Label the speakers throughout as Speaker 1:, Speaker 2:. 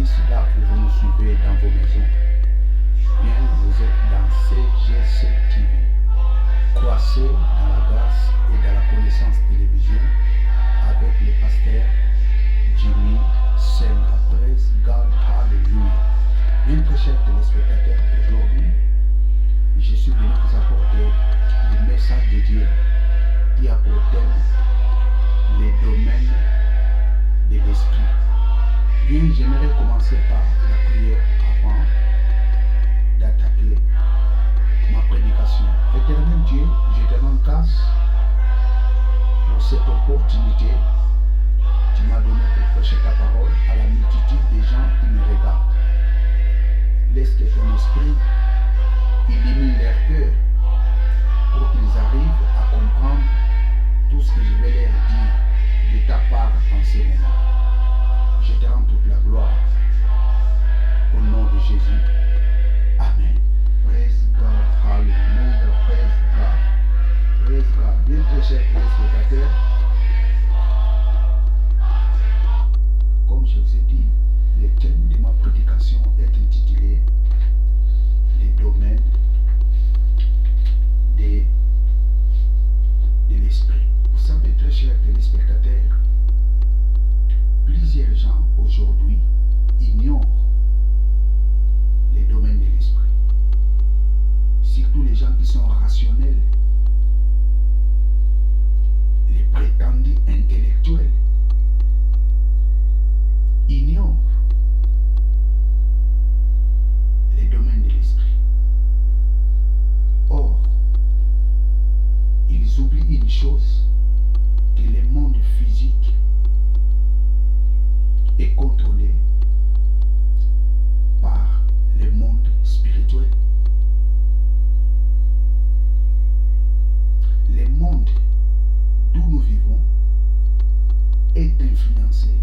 Speaker 1: bénisse là où vous nous suivez dans vos maisons. Bien, vous êtes dans CGC TV, croissez dans la grâce et dans la connaissance télévision avec le pasteur Jimmy Senga. Praise God, hallelujah. Bien, très chers téléspectateurs, aujourd'hui, je suis venu vous apporter le message de Dieu qui a pour thème les domaines de l'esprit. Bien, j'aimerais commencer par la prière avant d'attaquer ma prédication. Éternel Dieu, je te rends grâce pour cette opportunité que tu m'as donnée pour prêcher ta parole à la multitude des gens qui me regardent. Laisse que ton esprit illumine leur cœur pour qu'ils arrivent à comprendre tout ce que je vais leur dire de ta part en ce moment. Je te rends toute la gloire au nom de Jésus. Amen. Praise God. Hallelujah. Praise God. Praise God. Bien, très chers téléspectateurs, comme je vous ai dit, le thème de ma prédication est intitulé les domaines de l'esprit. Vous savez, très chers téléspectateurs, plusieurs gens aujourd'hui ignorent les domaines de l'esprit. Surtout les gens qui sont rationnels, les prétendus intellectuels, ignorent les domaines de l'esprit. Or, ils oublient une chose, que le monde physique est contrôlé par le monde spirituel. Le monde d'où nous vivons est influencé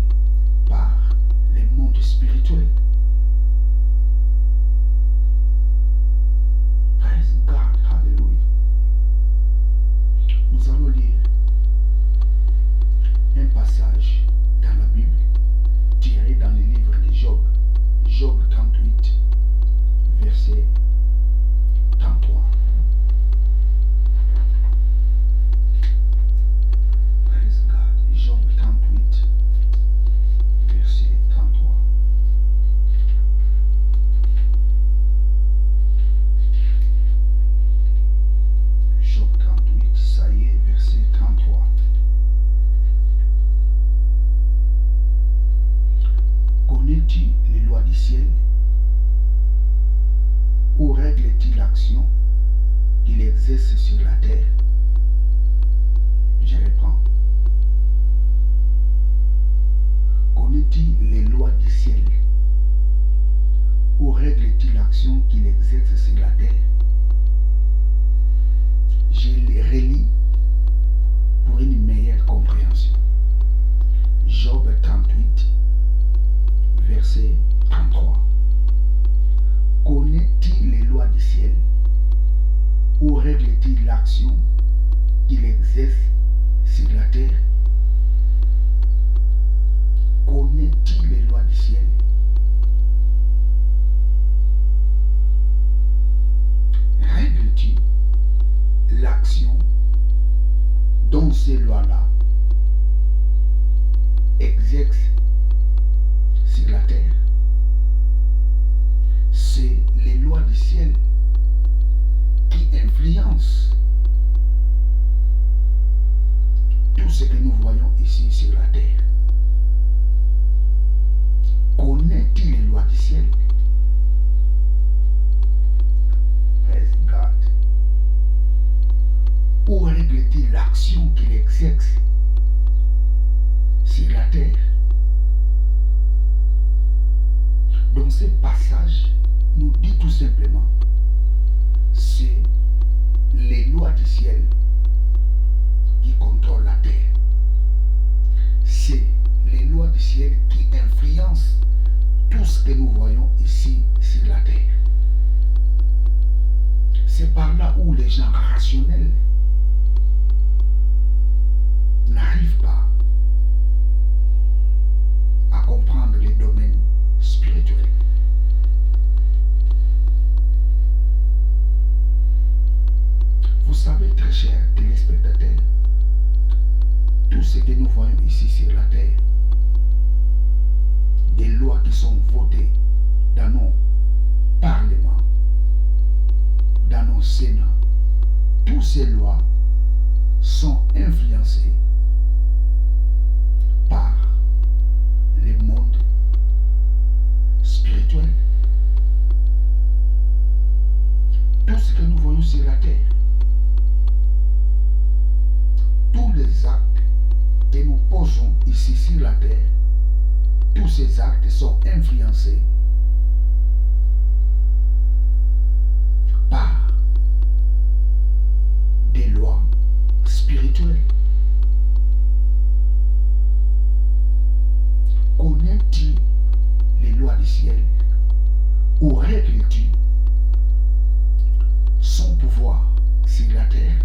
Speaker 1: par le monde spirituel. Praise God, hallelujah. Nous allons lire un passage dans la Bible tiré dans le livre de Job, Job 38, verset 33. Praise God. Job 38, verset 33. Job 38, ça y est, verset 33. Connais-tu les lois du ciel? Ou règle-t-il l'action qu'il exerce sur la terre? Je reprends. Connais-tu les lois du ciel? Ou règle-t-il l'action qu'il exerce sur la terre? Je les relis pour une meilleure compréhension. Job 38, verset 33. Connaît-il les lois du ciel? Ou règle-t-il l'action qu'il exerce sur la terre? Connaît-il les lois du ciel? Règle-t-il l'action dont ces lois-là exercent sur la terre? C'est les lois du ciel qui influencent tout ce que nous voyons ici sur la terre. Connaît-il les lois du ciel? Praise God. Ou règle-t-il l'action qu'il exerce sur la terre? Donc ce passage nous dit tout simplement, c'est les lois du ciel qui contrôlent la terre. C'est les lois du ciel qui influencent tout ce que nous voyons ici sur la terre. C'est par là où les gens rationnels n'arrivent pas à comprendre les domaines spirituels. ce que nous voyons ici sur la terre, des lois qui sont votées dans nos parlements, dans nos sénats, toutes ces lois sont influencées par le monde spirituel. Tout ce que nous voyons sur la terre, tous les actes que nous posons ici sur la terre, tous ces actes sont influencés par des lois spirituelles. Connais-tu les lois du ciel ou règles-tu son pouvoir sur la terre?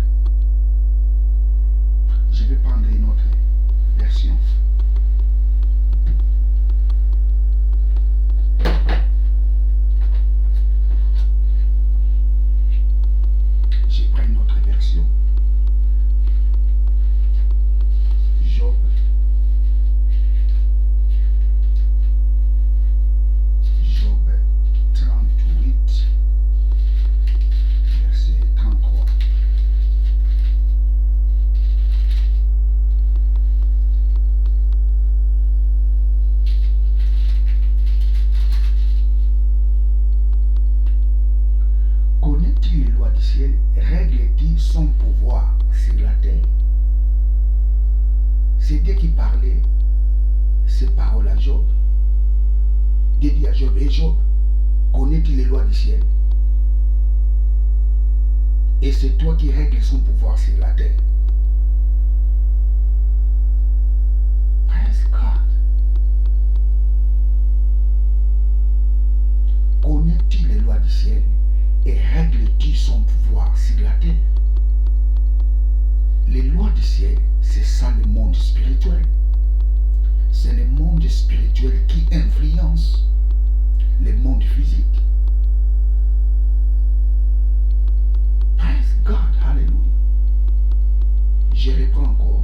Speaker 1: Je vais prendre une autre version. Je prends une autre version. Job. Job 38, verset 33. Connais-tu les lois du ciel? Règles-tu son pouvoir sur la terre? C'est Dieu qui parlait ces paroles à Job. Dieu dit à Job, et Job, connais-tu les lois du ciel? Et c'est toi qui règles son pouvoir sur la terre. Praise God. Connais-tu les lois du ciel et règles-tu son pouvoir sur la terre? Les lois du ciel, c'est ça le monde spirituel. C'est le monde spirituel qui influence le monde physique. Praise God, hallelujah. Je reprends encore.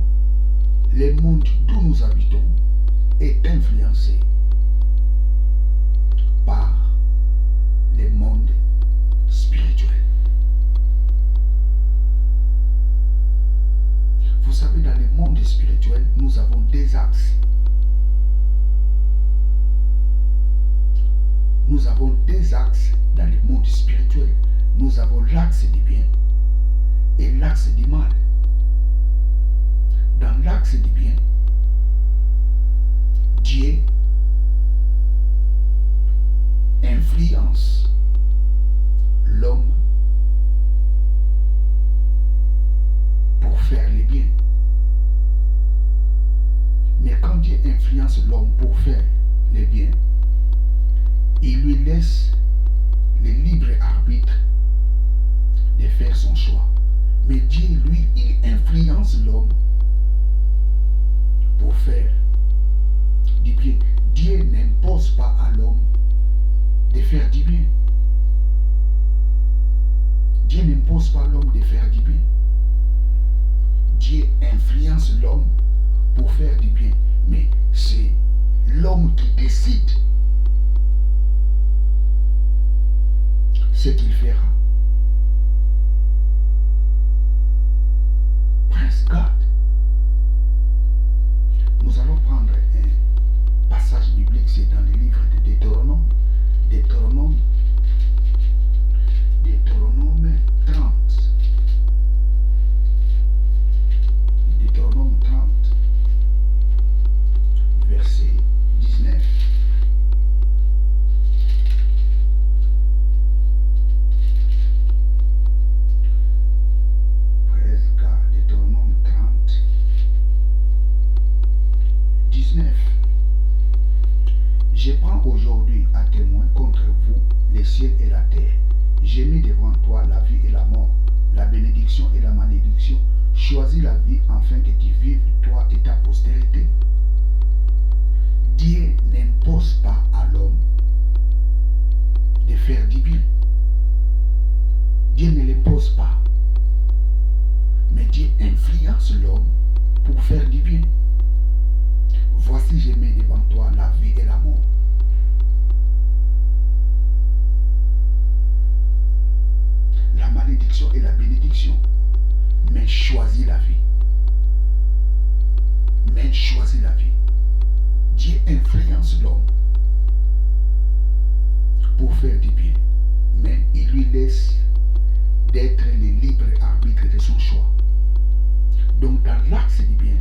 Speaker 1: Le monde d'où nous habitons est influencé par le monde spirituel. Vous savez, dans le monde spirituel, nous avons des axes. Nous avons deux axes dans le monde spirituel. Nous avons l'axe du bien et l'axe du mal. Dans l'axe du bien, Dieu influence l'homme pour faire le bien. Mais quand Dieu influence l'homme pour faire le bien, il lui laisse le libre arbitre de faire son choix. Mais Dieu, lui, il influence l'homme pour faire du bien. Dieu n'impose pas à l'homme de faire du bien. Dieu n'impose pas à l'homme de faire du bien. Dieu influence l'homme pour faire du bien. Mais c'est l'homme qui décide ce qu'il fera. Praise God. Nous allons prendre un passage biblique, c'est dans le livre de Deutéronome. Deutéronome 30. Deutéronome 30, verset 19. Praise God. Deutéronome 30, 19. Je prends aujourd'hui à témoin contre vous les ciels et la terre. J'ai mis devant toi la vie et la mort, la bénédiction et la malédiction. Choisis la vie afin que tu vives, toi et ta postérité. Dieu n'impose pas à l'homme de faire du bien. Dieu ne l'impose pas. Mais Dieu influence l'homme pour faire du bien. Voici, je mets devant toi la vie et la mort. La malédiction et la bénédiction. Mais choisis la vie. Mais choisis la vie. Dieu influence l'homme pour faire du bien. Mais il lui laisse d'être le libre arbitre de son choix. Donc dans l'axe du bien,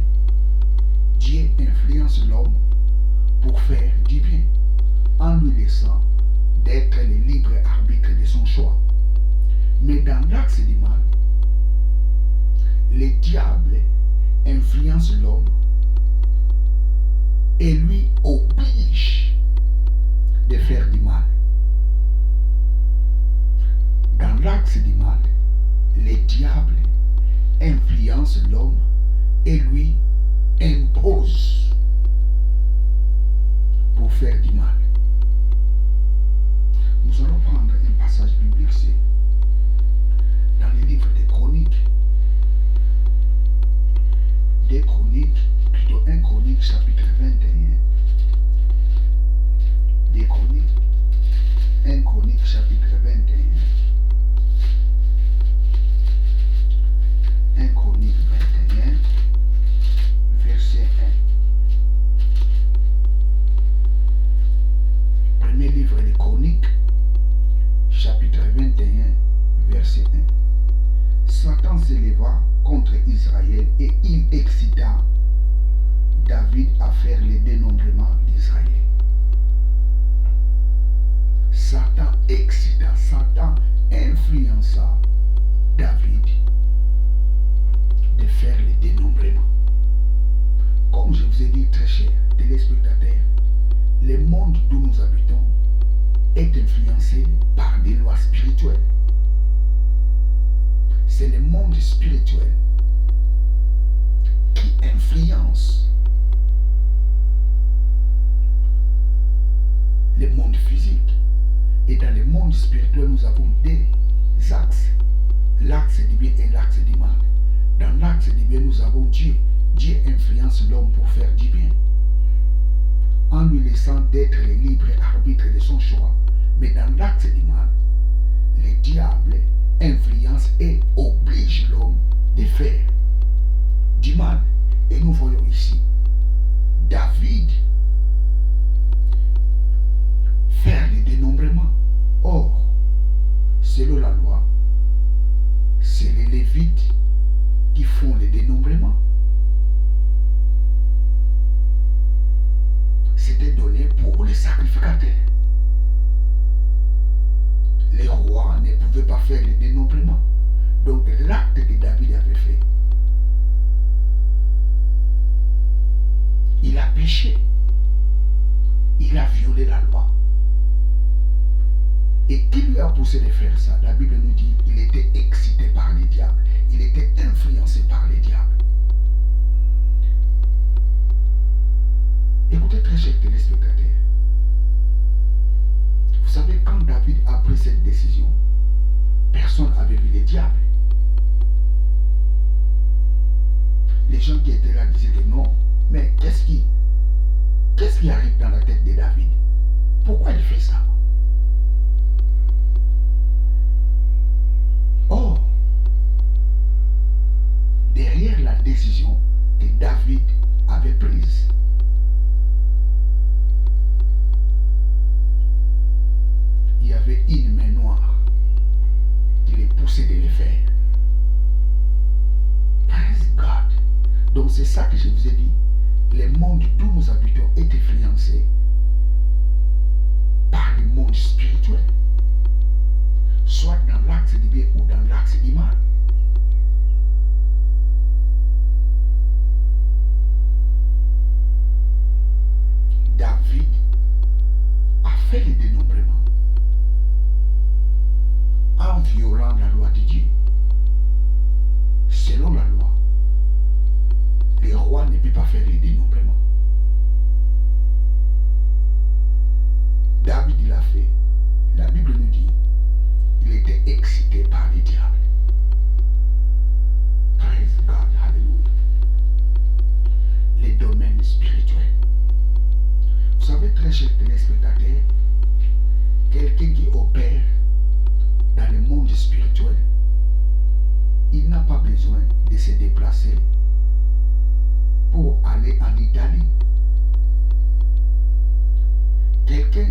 Speaker 1: Dieu influence l'homme pour faire du bien, en lui laissant d'être le libre arbitre de son choix. Mais dans l'axe du mal, le diable influence l'homme et lui oblige de faire du mal. Dans l'axe du mal, le diable influence l'homme et lui impose pour faire du mal. Nous allons prendre un passage biblique, c'est dans le livre des Chroniques. Des Chroniques, plutôt 1 Chronique chapitre 21. Des Chroniques, 1 Chronique chapitre 21. 1 Chronique 21, verset 1. Premier livre des Chroniques, chapitre 21, verset 1. Satan s'éleva contre Israël et il excita David à faire le dénombrement d'Israël. Satan excita, Satan influença David de faire le dénombrement. Comme je vous ai dit, très chers téléspectateurs, le monde d'où nous habitons est influencé par des lois spirituelles. C'est le monde spirituel qui influence le monde physique. Et dans le monde spirituel, nous avons deux axes. L'axe du bien et l'axe du mal. Dans l'axe du bien, nous avons Dieu. Dieu influence l'homme pour faire du bien, en lui laissant d'être le libre arbitre de son choix. Mais dans l'axe du mal, le diable influence et oblige l'homme de faire du mal. Et nous voyons ici David faire le dénombrement. Or, selon la loi, c'est les Lévites qui font le dénombrement. C'était donné pour les sacrificateurs. Les rois ne pouvaient pas faire le dénombrement. Donc l'acte que David avait fait, il a péché. Il a violé la loi. Et qui lui a poussé de faire ça? La Bible nous dit qu'il était excité par les diables. Il était influencé par les diables. Écoutez très chers téléspectateurs. Vous savez, quand David a pris cette décision, personne n'avait vu les diables. Les gens qui étaient là disaient que non, mais qu'est-ce qui arrive dans la tête de David? Pourquoi il fait ça? Or, derrière la décision que David avait prise, il y avait une main noire qui les poussait de les faire. Praise God. Donc c'est ça que je vous ai dit. Le monde d'où nous habitons est influencé par le monde spirituel, soit dans l'axe du bien ou dans l'axe du mal. David a fait le dénombrement en violant la loi de Dieu. Selon la loi, les rois ne peuvent pas faire le dénombrement. David l'a fait. La Bible nous dit il était excité par les diables. Praise God, hallelujah. chers téléspectateurs, quelqu'un qui opère dans le monde spirituel, il n'a pas besoin de se déplacer pour aller en Italie. Quelqu'un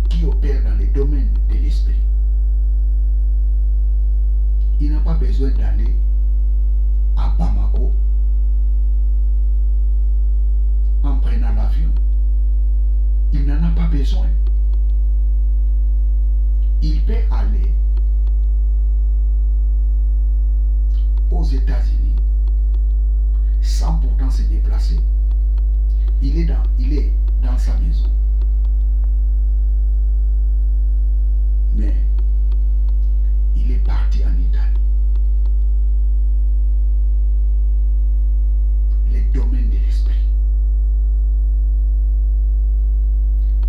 Speaker 1: qui opère dans le domaine de l'esprit, il n'a pas besoin d'aller à Bamako en prenant l'avion. Il n'en a pas besoin. Il peut aller aux États-Unis sans pourtant se déplacer. Il est dans sa maison. Mais il est parti en Italie. Les domaines de l'esprit.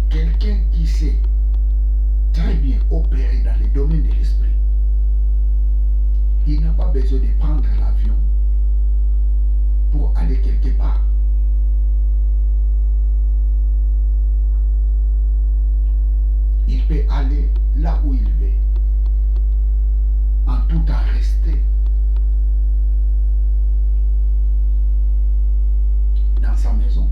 Speaker 1: Quelqu'un qui sait très bien opérer dans les domaines de l'esprit, il n'a pas besoin de prendre l'avion pour aller quelque part. Il peut aller là où il veut, en tout temps rester dans sa maison.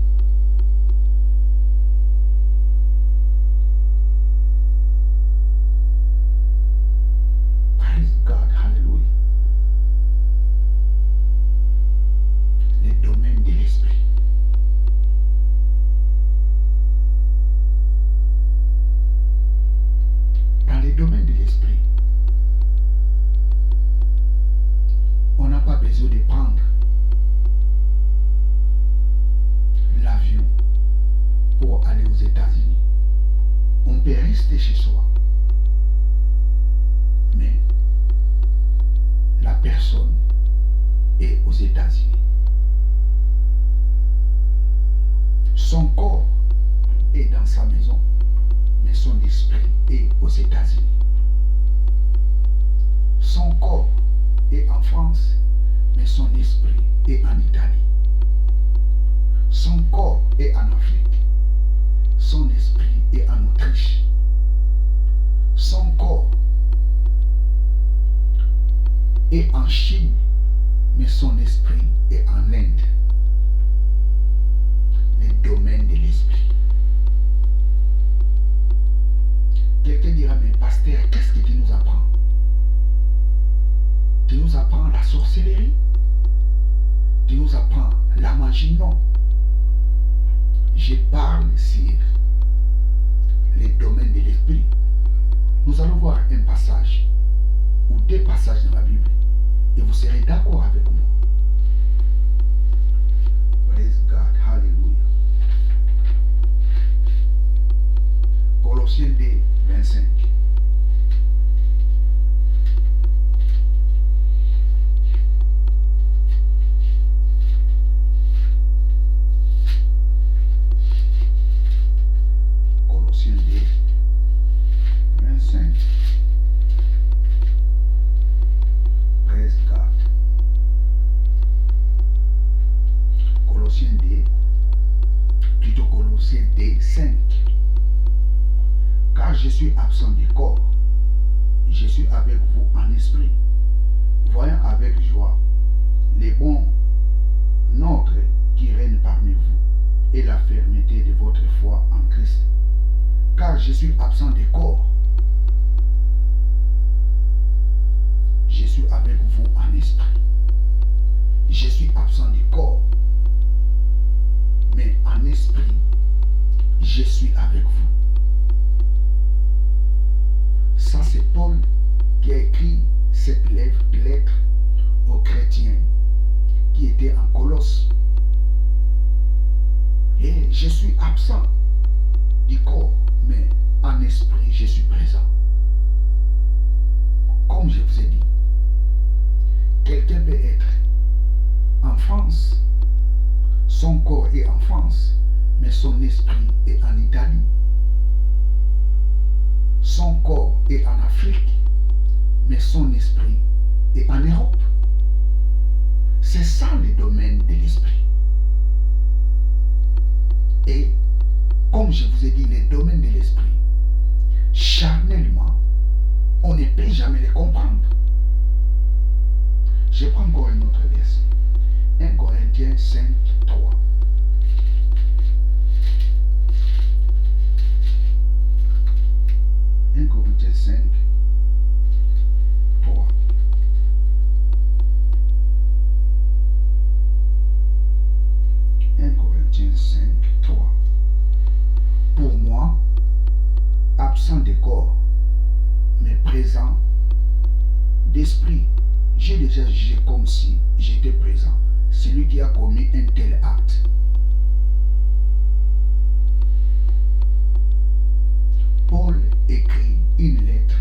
Speaker 1: Praise God, hallelujah. Les domaines de l'esprit. Dans les domaines de l'esprit, on n'a pas besoin de prendre l'avion pour aller aux États-Unis. On peut rester chez soi. Mais la personne est aux États-Unis. Son corps est dans sa maison, mais son esprit est aux États-Unis. Son corps est en France, mais son esprit est en Italie. Son corps est en Afrique, son esprit est en Autriche. Son corps est en Chine, mais son esprit est en Inde. Les domaines de l'esprit. Quelqu'un dira, mais pasteur, qu'est-ce que tu nous apprends? Tu nous apprends la sorcellerie? Tu nous apprends la magie? Non. Je parle sur les domaines de l'esprit. Nous allons voir un passage ou deux passages dans la Bible et vous serez d'accord avec moi. Praise God, hallelujah. Colossiens 2, 25. Colossiens 2, 25. Praise God. Colossiens 2, plutôt Colossiens 2, 5. Car je suis absent du corps, je suis avec vous en esprit, voyant avec joie les bons ordres qui règnent parmi vous et la fermeté de votre foi en Christ. Car je suis absent du corps, je suis avec vous en esprit. Je suis absent du corps, mais en esprit, je suis avec vous. Ça, c'est Paul qui a écrit cette lettre aux chrétiens qui étaient en Colosse. Et je suis absent du corps, mais en esprit, je suis présent. Comme je vous ai dit, quelqu'un peut être en France, son corps est en France, mais son esprit est en Italie. Son corps est en Afrique, mais son esprit est en Europe. C'est ça le domaine de l'esprit. Et comme je vous ai dit, les domaines de l'esprit, charnellement, on ne peut jamais les comprendre. Je prends encore un autre verset. 1 Corinthiens 5, 3. 1 Corinthiens 5, 3. 1 Corinthiens 5, 3. Pour moi, absent de corps, mais présent d'esprit, j'ai déjà jugé comme si j'étais présent, celui qui a commis un tel acte. Paul écrit une lettre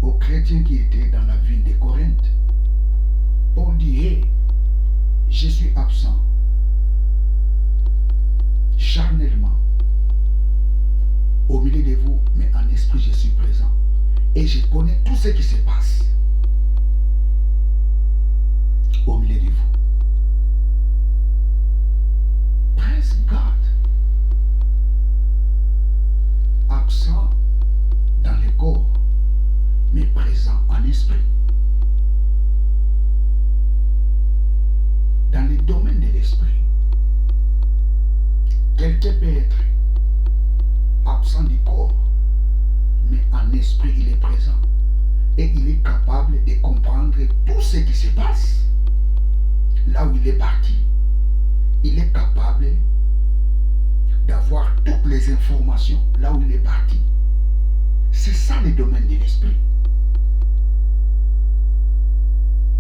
Speaker 1: aux chrétiens qui étaient dans la ville de Corinthe. Paul dit, hey, je suis absent charnellement au milieu de vous, mais en esprit je suis présent. Et je connais tout ce qui se passe au milieu de vous. Praise God. Absent dans le corps, mais présent en esprit. Dans le domaine de l'esprit, quelqu'un peut être absent du corps, mais en esprit il est présent. Et il est capable de comprendre tout ce qui se passe là où il est parti. Il est capable d'avoir toutes les informations là où il est parti. C'est ça le domaine de l'esprit.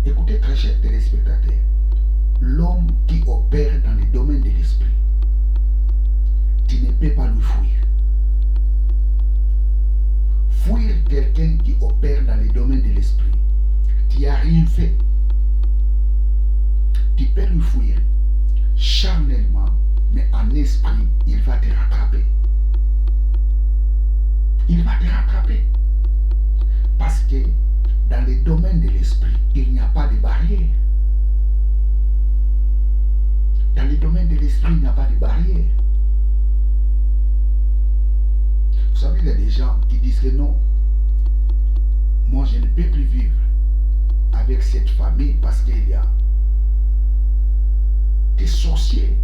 Speaker 1: Écoutez très chers téléspectateurs, l'homme qui opère dans le domaine de l'esprit, tu ne peux pas lui fuir. Fuir quelqu'un qui opère dans le domaine de l'esprit, tu n'as rien fait. Tu peux lui fuir charnellement, mais en esprit, il va te rattraper. Il va te rattraper. Parce que dans le domaine de l'esprit, il n'y a pas de barrière. Dans le domaine de l'esprit, il n'y a pas de barrière. Vous savez, il y a des gens qui disent que non, moi je ne peux plus vivre avec cette famille parce qu'il y a des sorciers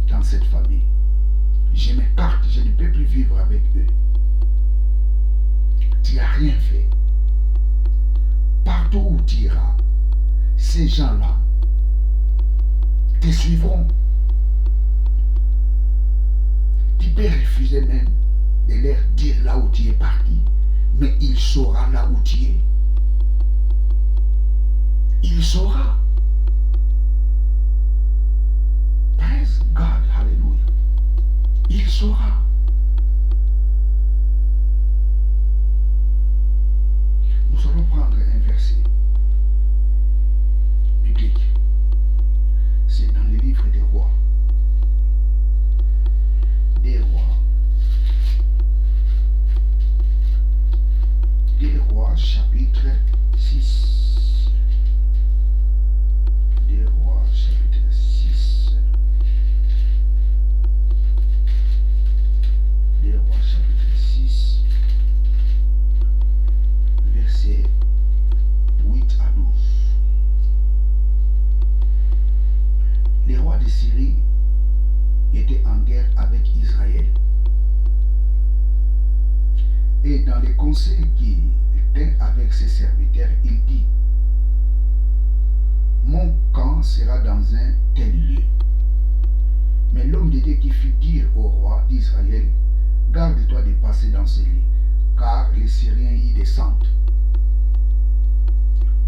Speaker 1: dans cette famille. Je m'écarte, je ne peux plus vivre avec eux. Tu n'as rien fait. Partout où tu iras, ces gens-là te suivront. Tu peux refuser même de leur dire là où tu es parti, mais il saura là où tu es. Il saura. Praise God, hallelujah. Il saura. Nous allons prendre un verset biblique. C'est dans le livre des rois. Des rois. Des rois, chapitre 6. Des rois, chapitre 6. Des rois, chapitre 6. Versets 8 à 12. Les rois de Syrie étaient en guerre avec Israël. Et dans les conseils qu'il tint avec ses serviteurs, il dit, mon camp sera dans un tel lieu. Mais l'homme de Dieu qui fit dire au roi d'Israël, garde-toi de passer dans ce lieu, car les Syriens y descendent.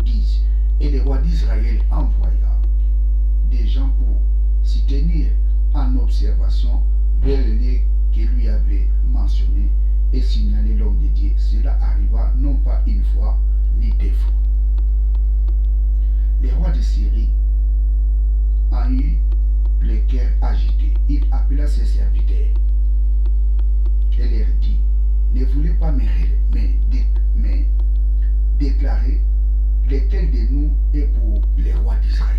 Speaker 1: 10. Et le roi d'Israël envoya des gens pour s'y tenir en observation vers le lieu qu'il lui avait mentionné et signaler l'homme de Dieu. Cela arriva non pas une fois ni deux fois. Le roi de Syrie a eu le cœur agité. Il appela ses serviteurs et leur dit, ne voulez pas me déclarer lequel de nous est pour le roi d'Israël.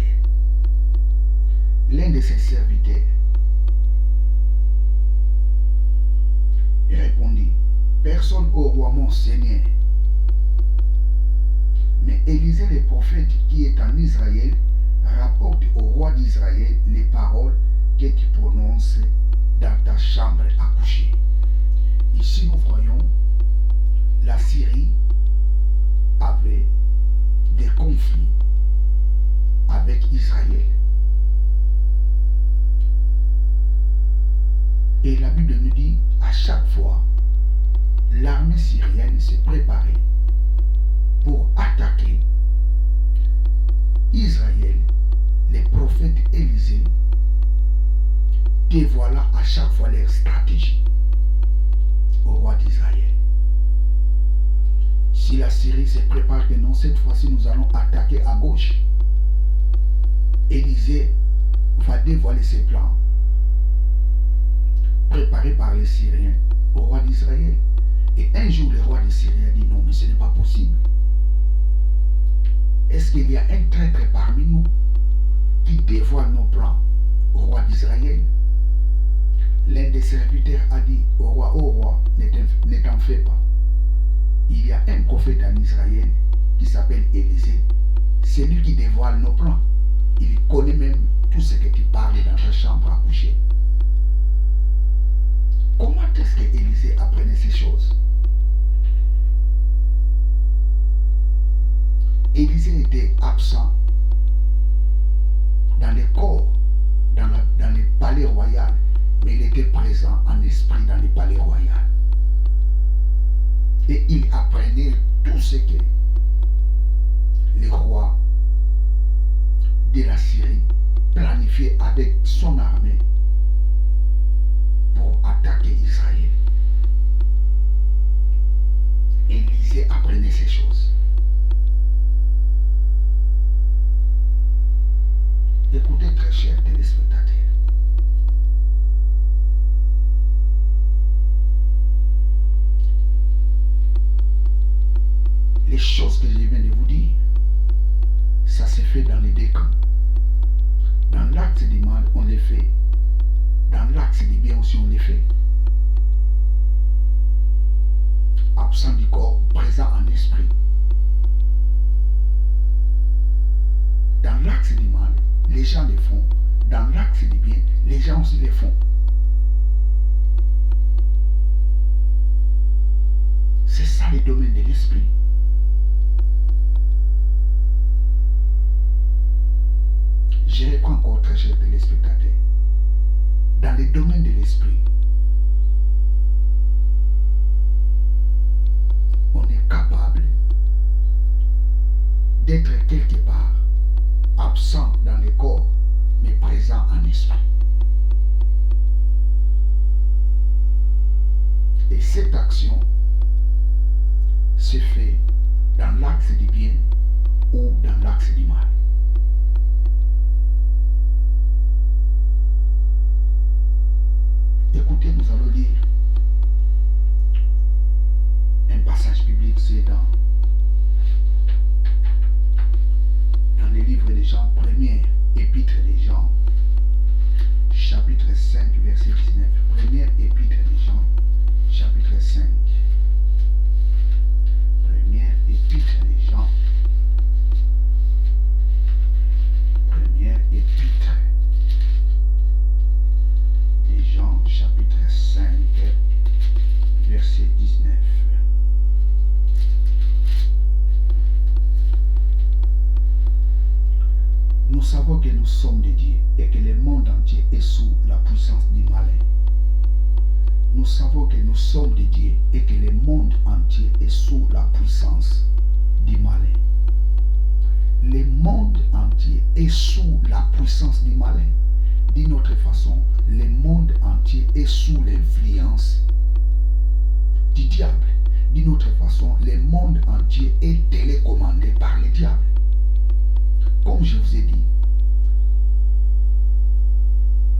Speaker 1: l'un de ses serviteurs répondit, personne au roi mon Seigneur. Mais Élisée le prophète qui est en Israël rapporte au roi d'Israël les paroles que tu prononces dans ta chambre à coucher. Ici nous voyons la Syrie avait des conflits avec Israël. Et la Bible nous dit, à chaque fois, l'armée syrienne s'est préparée pour attaquer Israël. Les prophètes Élisée dévoila à chaque fois leur stratégie au roi d'Israël. Si la Syrie se prépare que non, cette fois-ci nous allons attaquer à gauche, Élisée va dévoiler ses plans préparés par les Syriens au roi d'Israël. Et un jour, le roi de Syrie a dit non, mais ce n'est pas possible. Est-ce qu'il y a un traître parmi nous qui dévoile nos plans au roi d'Israël? L'un des serviteurs a dit au roi, ne t'en fais pas. Il y a un prophète en Israël qui s'appelle Élisée. C'est lui qui dévoile nos plans. Il connaît même tout ce que tu parles dans ta chambre à coucher. Comment est-ce que Élisée apprenait ces choses? Élisée était absent dans les corps, dans les palais royaux, mais il était présent en esprit dans les palais royaux. Et il apprenait tout ce que les rois de la Syrie planifiaient avec son armée pour attaquer Israël. Élisée apprenait ces choses. Écoutez, très chers téléspectateurs. Les choses que je viens de vous dire, ça se fait dans les deux camps. Dans l'acte du mal, on les fait. Dans l'acte du bien aussi, on les fait. Absent du corps, présent en esprit. Dans l'acte du mal, les gens les font. Dans l'acte du bien, les gens aussi les font. C'est ça le domaine de l'esprit. Je reprends encore, très chers téléspectateurs. Dans le domaine de l'esprit, on est capable d'être quelque part absent dans le corps, mais présent en esprit. Et cette action se fait dans l'axe du bien ou dans l'axe du mal. Écoutez, nous allons lire un passage biblique, c'est dans le livre des Jean, première épître des Jean, chapitre 5, verset 19. Première épître des Jean, chapitre 5. Première épître des Jean, première épître des Jean, chapitre 5, verset 19. Nous savons que nous sommes de Dieu et que le monde entier est sous la puissance du malin. Nous savons que nous sommes de Dieu et que le monde entier est sous la puissance du malin. Le monde entier est sous la puissance du malin. D'une autre façon, le monde entier est sous l'influence du diable. D'une autre façon, le monde entier est télécommandé par le diable. Comme je vous ai dit,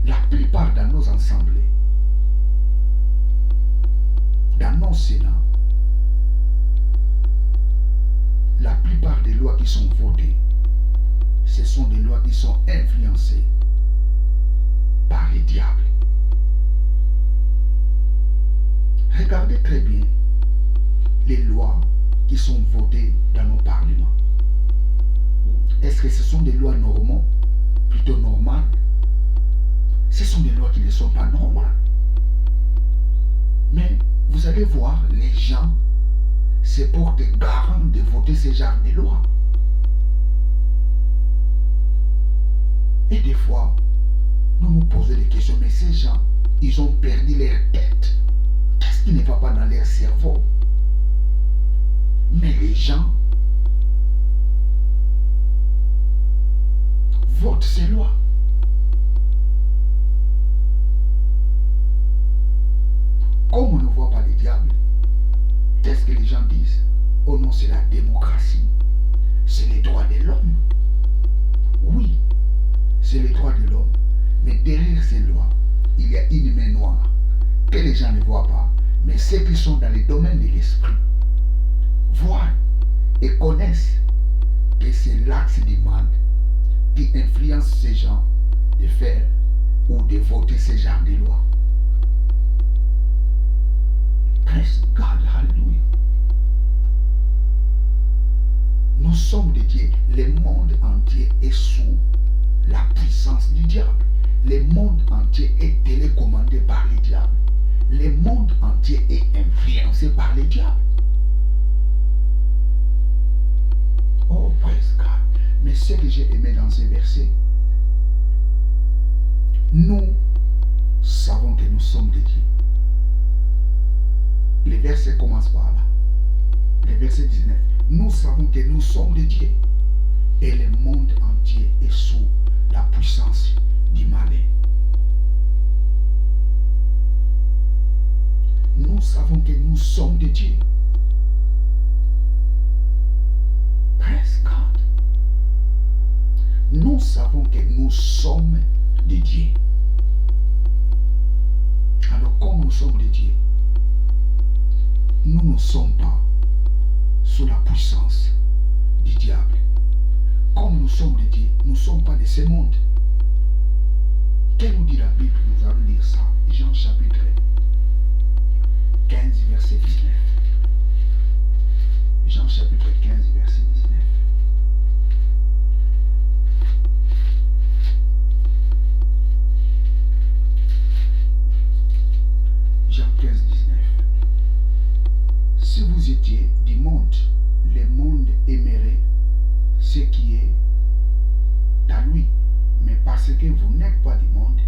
Speaker 1: la plupart de nos assemblées, dans nos sénats, la plupart des lois qui sont votées, ce sont des lois qui sont influencées par les diables. Regardez très bien les lois qui sont votées dans nos parlements. Est-ce que ce sont des lois normaux, plutôt normales? Ce sont des lois qui ne sont pas normales. Mais vous allez voir, les gens se portent garant de voter ce genre de lois. Et des fois, nous nous posons des questions, mais ces gens, ils ont perdu leur tête. Qu'est-ce qui ne va pas dans leur cerveau? Mais les gens votent ces lois. Comme on ne voit pas les diables, qu'est-ce que les gens disent? Oh non, c'est la démocratie. C'est les droits de l'homme. Oui, c'est les droits de l'homme. Mais derrière ces lois, il y a une main noire que les gens ne voient pas. Mais ceux qui sont dans le domaine de l'esprit voient et connaissent que c'est l'axe du mal qui influence ces gens de faire ou de voter ce genre de lois. Praise God, hallelujah. Nous sommes de Dieu. Le monde entier est sous la puissance du diable. Le monde entier est télécommandé par le diable. Le monde entier est influencé par le diable. Oh, praise God. Mais ce que j'ai aimé dans ces versets, nous savons que nous sommes de Dieu. Les versets commencent par là. Le verset 19. Nous savons que nous sommes de Dieu. Et le monde entier est sous la puissance du malin. Nous savons que nous sommes de Dieu. Praise God. Nous savons que nous sommes de Dieu. Alors, comme nous sommes de Dieu, nous ne sommes pas sous la puissance du diable. Comme nous sommes de Dieu, nous ne sommes pas de ce monde. Que nous dit la Bible? Nous allons lire ça. Jean chapitre 15, verset 19. Jean chapitre 15, verset 19. Jean 15, 19. Si vous étiez du monde, le monde aimerait ce qui est à lui. Mais parce que vous n'êtes pas du monde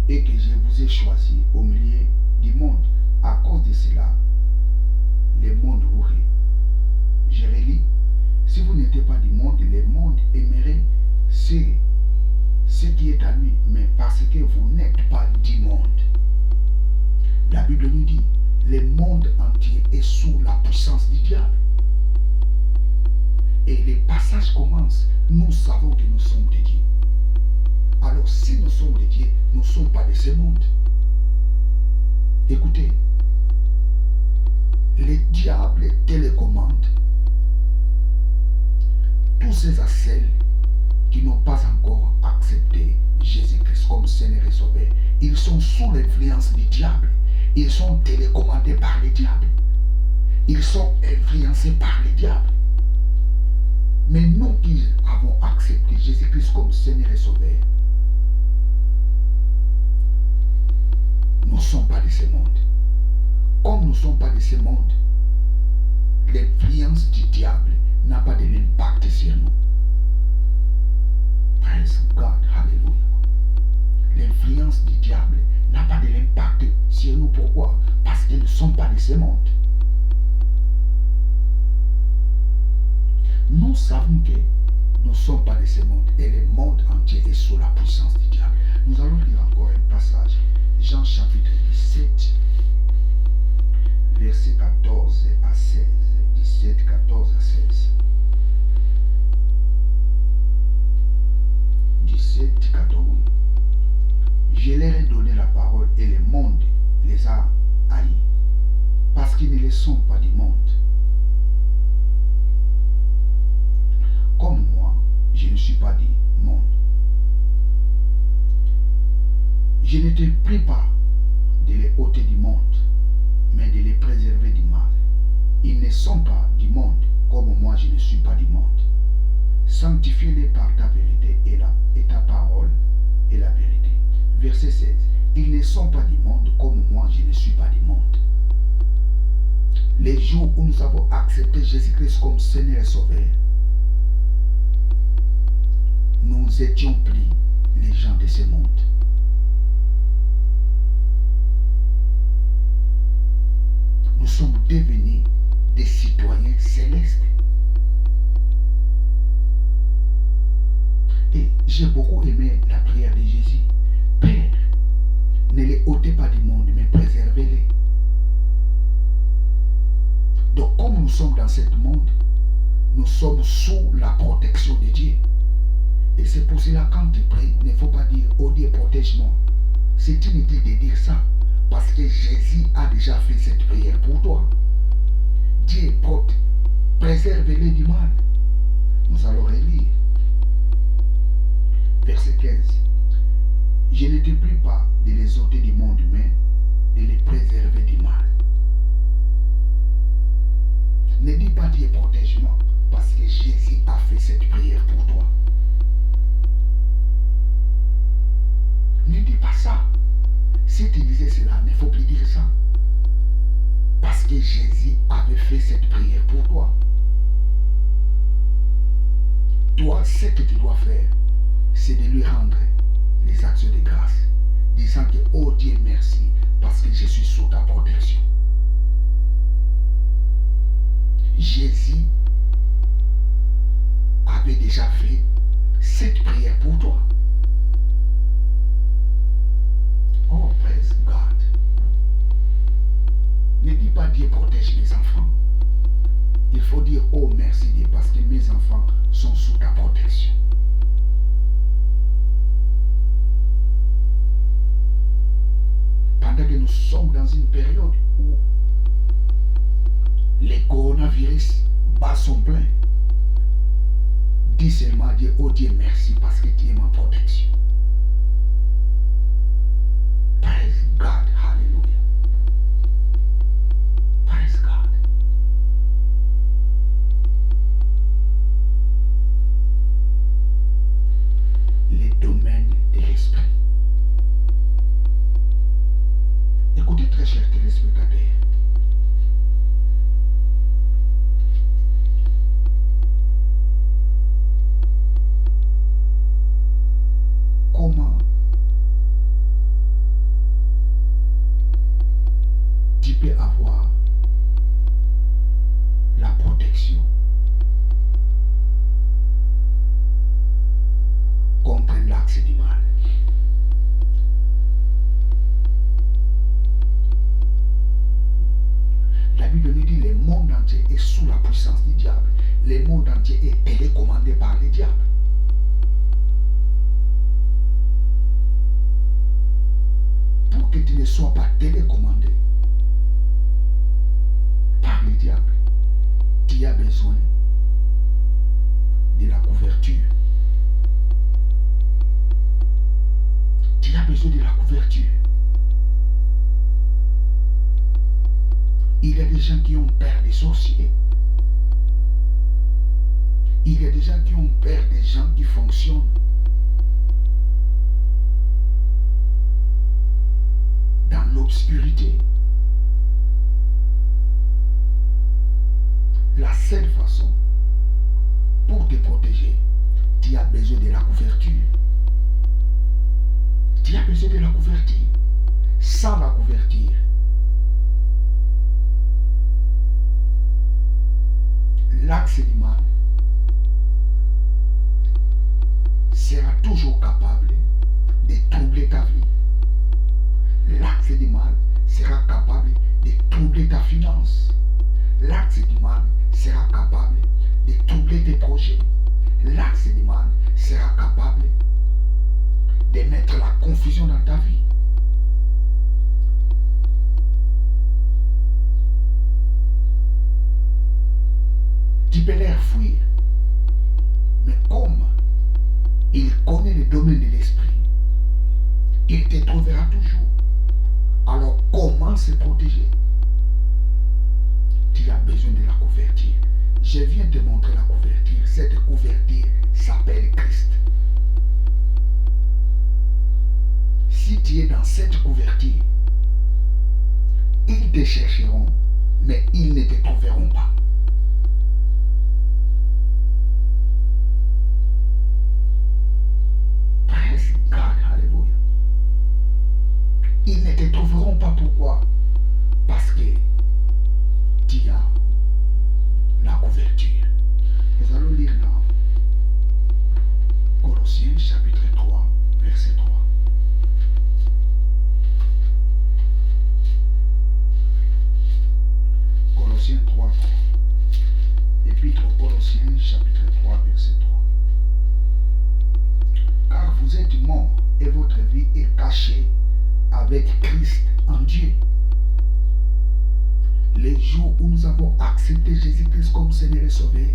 Speaker 1: et que je vous ai choisi au milieu du monde, à cause de cela, le monde vous rit. Je relis. Si vous n'étiez pas du monde, le monde aimerait ce qui est à lui. Mais parce que vous n'êtes pas du monde, la Bible nous dit, le monde entier est sous la puissance du diable. Et les passages commencent. Nous savons que nous sommes de Dieu. Alors si nous sommes de Dieu, nous ne sommes pas de ce monde. Écoutez, le diable télécommande tous ces à celles qui n'ont pas encore accepté Jésus-Christ comme Seigneur et Sauveur. Ils sont sous l'influence du diable. Ils sont télécommandés par le diable. Ils sont influencés par le diable. Mais nous qui avons accepté Jésus-Christ comme Seigneur et Sauveur, nous ne sommes pas de ce monde. Comme nous ne sommes pas de ce monde, l'influence du diable n'a pas de l'impact sur nous. Praise God, hallelujah. L'influence du diable n'a pas de l'impact sur nous. Pourquoi? Parce que nous ne sommes pas de ce monde. Nous savons que nous ne sommes pas de ce monde et le monde entier est sous la puissance du diable. Nous allons lire encore un passage. Jean chapitre 17, verset 14 à 16. 17, 14 à 16. 17, 14. Je leur ai donné la parole et le monde les a haïs, parce qu'ils ne le sont pas du monde. Comme moi, je ne suis pas du monde. Je ne te prie pas de les ôter du monde, mais de les préserver du mal. Ils ne sont pas du monde, comme moi je ne suis pas du monde. Sanctifie-les par ta vérité et ta parole est la vérité. Verset 16. Ils ne sont pas du monde, comme moi je ne suis pas du monde. Les jours où nous avons accepté Jésus-Christ comme Seigneur et Sauveur, nous étions plus les gens de ce monde. Nous sommes devenus des citoyens célestes. Et j'ai beaucoup aimé la prière de Jésus. Père, ne les ôtez pas du monde, mais préservez-les. Donc, comme nous sommes dans ce monde, nous sommes sous la protection de Dieu. Et c'est pour cela, quand tu pries, il ne faut pas dire, oh Dieu, protège-moi. C'est inutile de dire ça, parce que Jésus a déjà fait cette prière pour toi. Dieu, préserve-les du mal. Nous allons relire. Verset 15. Je ne te prie pas de les ôter du monde humain, de les préserver du mal. Ne dis pas Dieu protège-moi, parce que Jésus a fait cette prière pour toi. Ne dis pas ça. Si tu disais cela, il ne faut plus dire ça. Parce que Jésus avait fait cette prière pour toi. Toi, ce que tu dois faire, c'est de lui rendre les actions de grâce, disant que, oh Dieu, merci, parce que je suis sous ta protection. Jésus avait déjà fait cette prière pour toi. Oh, praise God. Ne dis pas Dieu protège mes enfants. Il faut dire, oh merci Dieu, parce que mes enfants sont sous ta protection. Pendant que nous sommes dans une période où les coronavirus bat son plein, dis seulement à Dieu, oh Dieu merci, parce que tu es ma protection. Praise God, hallelujah. Praise God. Les domaines de l'esprit. Écoutez très chers téléspectateurs. Comment tu peux avoir la protection contre l'axe du mal? La Bible nous dit que le monde entier est sous la puissance du diable. Le monde entier est télécommandé par le diable. Pour que tu ne sois pas télécommandé par le diable, tu as besoin de la couverture. Tu as besoin de la couverture. Il y a des gens qui ont peur des sorciers. Il y a des gens qui ont peur des gens qui fonctionnent. Dans l'obscurité. La seule façon pour te protéger, tu as besoin de la couverture. Tu as besoin de la couverture. Sans la couverture, l'axe du mal sera toujours capable de troubler ta vie. L'axe du mal sera capable de troubler ta finance. L'axe du mal sera capable de troubler tes projets. L'axe du mal sera capable de mettre la confusion dans ta vie. Tu peux les fuir. Mais comme il connaît le domaine de l'esprit, Il te trouvera toujours. Alors comment se protéger? Tu as besoin de la couverture. Je viens te montrer la couverture. Cette couverture s'appelle Christ. Si tu es dans cette couverture, ils te chercheront, mais ils ne te trouveront pas. Praise God, alléluia. Ils ne te trouveront pas. Pourquoi? Parce que tu as la couverture. Nous allons lire dans Colossiens chapitre 3, verset 3. Colossiens 3, 3. Épître aux Colossiens chapitre 3, verset 3. Car vous êtes morts et votre vie est cachée avec Christ en Dieu. Les jours où nous avons accepté Jésus-Christ comme Seigneur et Sauveur,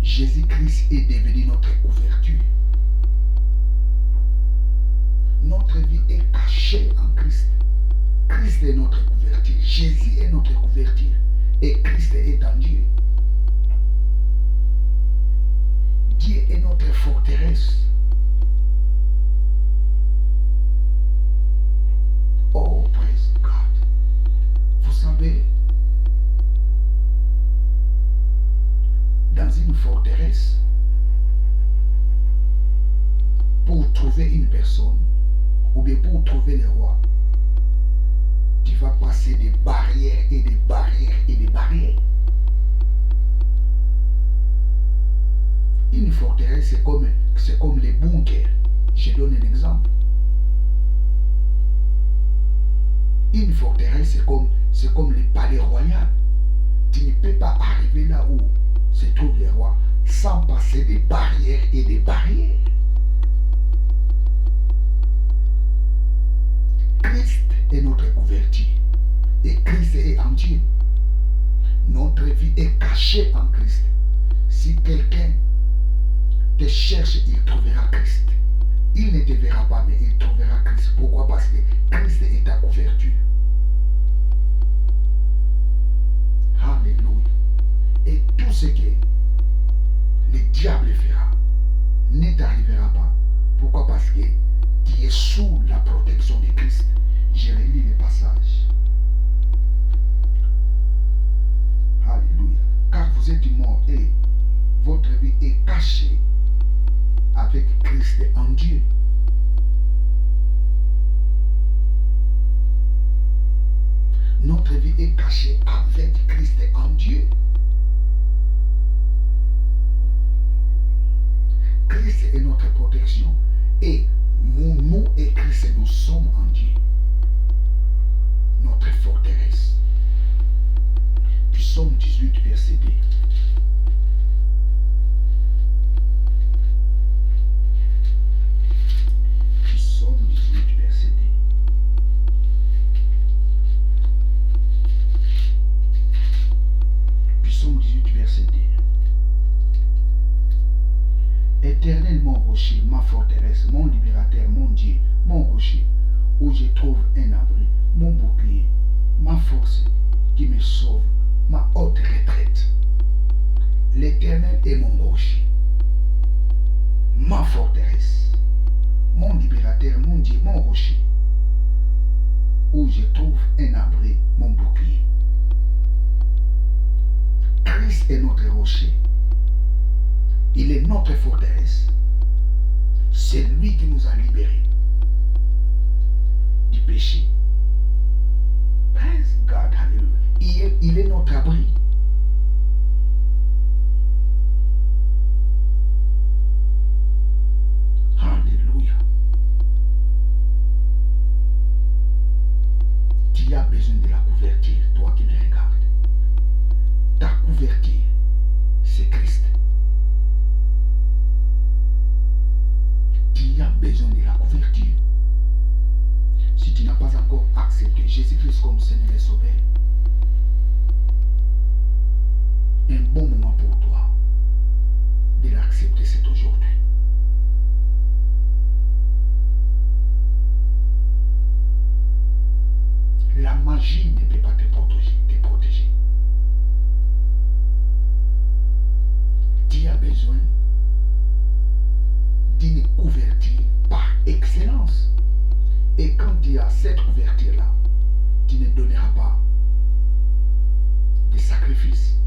Speaker 1: Jésus-Christ est devenu notre couverture. Notre vie est cachée en Christ. Christ est notre couverture. Jésus est notre couverture. Et Christ est en Dieu. Dieu est notre forteresse. Oh, praise God. Vous savez, dans une forteresse, pour trouver une personne, ou bien pour trouver le roi, tu vas passer des barrières et des barrières et des barrières. Une forteresse, c'est comme les bunkers. Je donne un exemple. Une forteresse, c'est comme les palais royaux. Tu ne peux pas arriver là où se trouve le roi sans passer des barrières et des barrières. Christ est notre couverture et Christ est en Dieu. Notre vie est cachée en Christ. Si quelqu'un te cherche, il trouvera Christ. Il ne te verra pas, mais il trouvera Christ. Pourquoi? Parce que Christ est ta couverture. Alléluia. Et tout ce que le diable fera ne t'arrivera pas. Pourquoi? Parce que tu es sous la protection de Christ. Je relis le passage. Alléluia. Car vous êtes morts et votre vie est cachée avec Christ en Dieu. Notre vie est cachée avec Christ en Dieu. Christ est notre protection. Et nous et Christ, nous sommes en Dieu. Notre forteresse. Psaume 18, verset 2. Psaume 18, verset 2. Psaume 18, verset 2. Éternel, mon rocher, ma forteresse, mon libérateur, mon Dieu, mon rocher, où je trouve un abri, mon bouclier, ma force qui me sauve, ma haute retraite. L'Éternel est mon rocher, ma forteresse, mon libérateur, mon Dieu, mon rocher, où je trouve un abri, mon bouclier. Christ est notre rocher. Il est notre forteresse. C'est lui qui nous a libérés du péché. Praise God, hallelujah. Il est notre abri. Alléluia. Tu as besoin de la couverture, toi qui me regardes. Ta couverture, c'est Christ. Tu as besoin de la couverture. Si tu n'as pas encore accepté Jésus-Christ comme Seigneur et Sauveur, un bon moment pour toi de l'accepter, c'est aujourd'hui. magie ne peut pas te protéger. Tu as besoin d'une couverture par excellence. Et quand tu as cette couverture-là, tu ne donneras pas de sacrifice.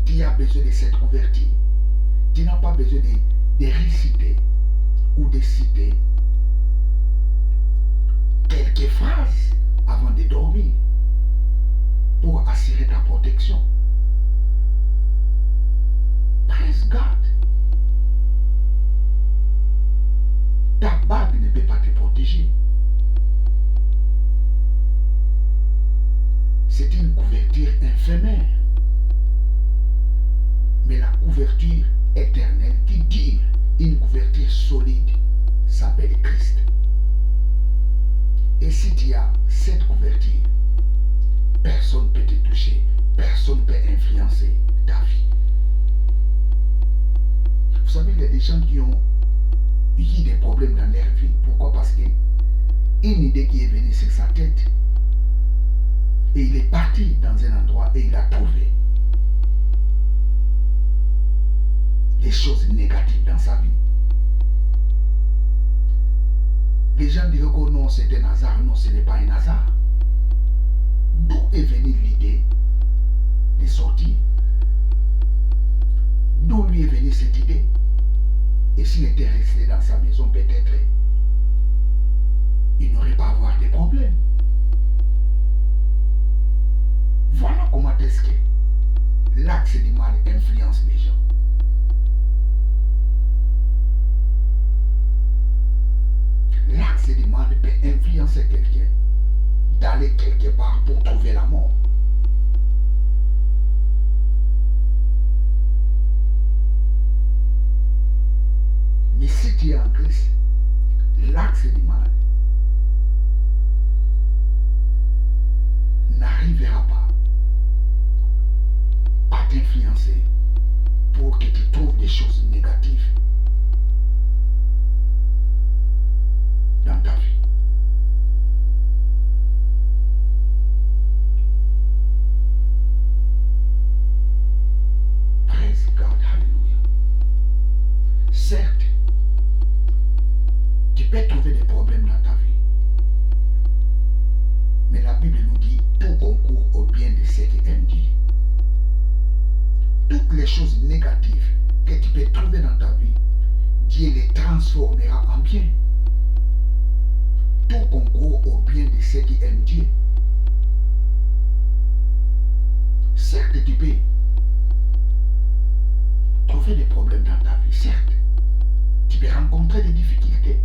Speaker 1: Tu as besoin de cette couverture. Tu n'as pas besoin de réciter ou de citer quelques phrases avant de dormir pour assurer ta protection. Praise God. Ta bague ne peut pas te protéger. C'est une couverture éphémère. Mais la couverture éternelle qui dure, une couverture solide, s'appelle Christ. Et si tu as cette couverture, personne ne peut te toucher, personne ne peut influencer ta vie. Vous savez, il y a des gens qui ont eu des problèmes dans leur vie. Pourquoi? Parce qu'une idée qui est venue sur sa tête, et il est parti dans un endroit et il a trouvé des choses négatives dans sa vie. Les gens diront que non, c'est un hasard. Non, ce n'est pas un hasard. D'où est venue l'idée de sortir? D'où lui est venue cette idée? Et s'il était resté dans sa maison, peut-être il n'aurait pas à avoir de problèmes. Voilà comment est-ce que l'axe du mal influence les gens. L'axe du mal peut influencer quelqu'un d'aller quelque part pour trouver la mort. Mais si tu es en Christ, l'axe du mal n'arrivera pas à t'influencer pour que tu trouves des choses négatives dans ta vie. Praise God, hallelujah. Certes, tu peux trouver des problèmes dans ta vie, mais la Bible nous dit tout concourt au bien de ceux qui aiment Dieu. Toutes les choses négatives que tu peux trouver dans ta vie, Dieu les transformera en bien. Tout concourt au bien de ceux qui aiment Dieu. Certes, tu peux trouver des problèmes dans ta vie, certes. Tu peux rencontrer des difficultés,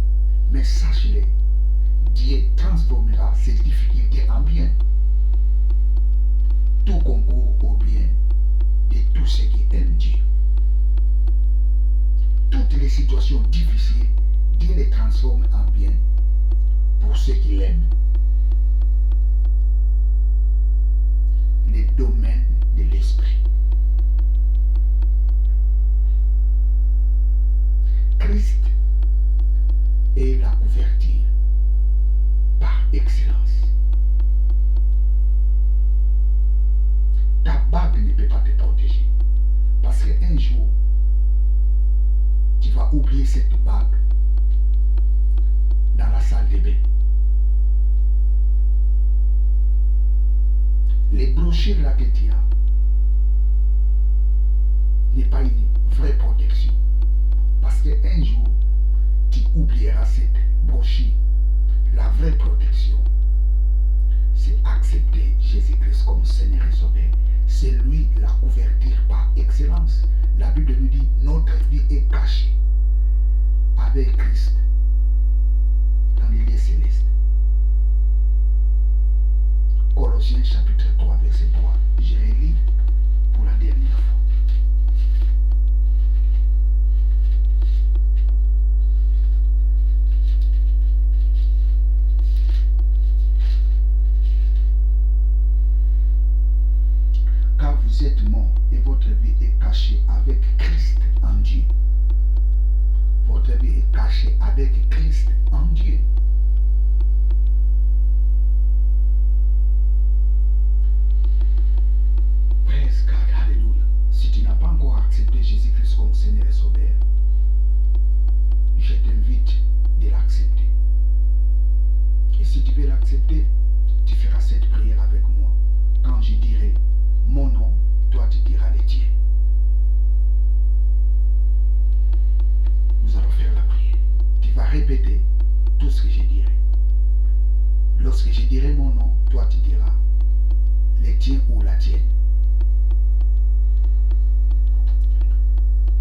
Speaker 1: mais sache-le, Dieu transformera ces difficultés en bien. Tout concourt au bien de tous ceux qui aiment Dieu. Toutes les situations difficiles, Dieu les transforme en bien pour ceux qui l'aiment. Les domaines de l'esprit. Christ est la couverture par excellence. Ta bague ne peut pas te protéger. Parce qu'un jour, tu vas oublier cette bague dans la salle de bain. Les brochures là que tu as n'est pas une vraie protection. Parce qu'un jour, tu oublieras cette brochure. La vraie protection, c'est accepter Jésus-Christ comme Seigneur et Sauveur. C'est lui la couverture par excellence. La Bible nous dit notre vie est cachée avec Christ dans les lieux célestes. Colossiens chapitre 3, verset 3. Je relis pour la dernière fois. Car vous êtes morts et votre vie est cachée avec Christ en Dieu. Votre vie est cachée avec Christ en Dieu.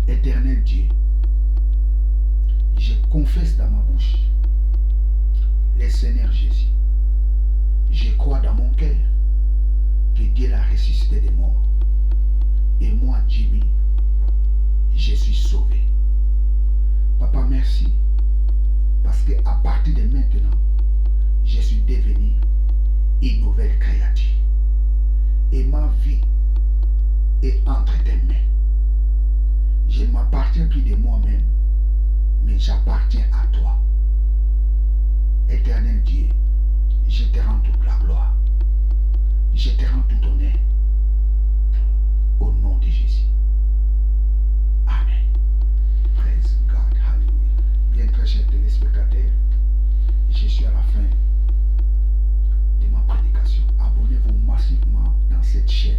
Speaker 1: Éternel Dieu, je confesse dans ma bouche le Seigneur Jésus. Je crois dans mon cœur que Dieu l'a ressuscité des morts. Et moi, Jimmy, je suis sauvé. Papa, merci. Parce qu'à partir de maintenant, je suis devenu une nouvelle créature. Et ma vie est entre tes mains. Je ne m'appartiens plus de moi-même, mais j'appartiens à toi. Éternel Dieu, je te rends toute la gloire. Je te rends tout honneur. Au nom de Jésus. Amen. Praise God. Hallelujah. Bien, très chers téléspectateurs, je suis à la fin de ma prédication. Abonnez-vous massivement dans cette chaîne.